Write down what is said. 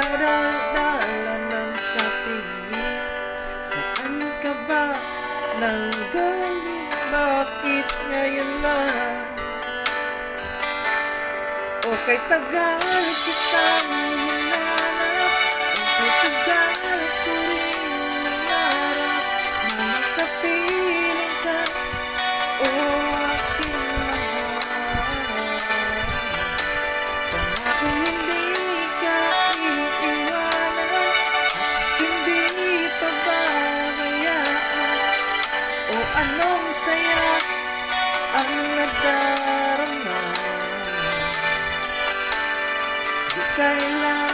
Nadadala ng sa tingin. Saan ka ba nanggaling? Bakit ngayon lang? O kay tagal kitang hinanap, o kay tagal ko rin nangarap na makapiling ka, o aking mahal. Pangako hindi ka iiwanan at hindi pababayaan. O anong saya ang nadarama? Di kailangan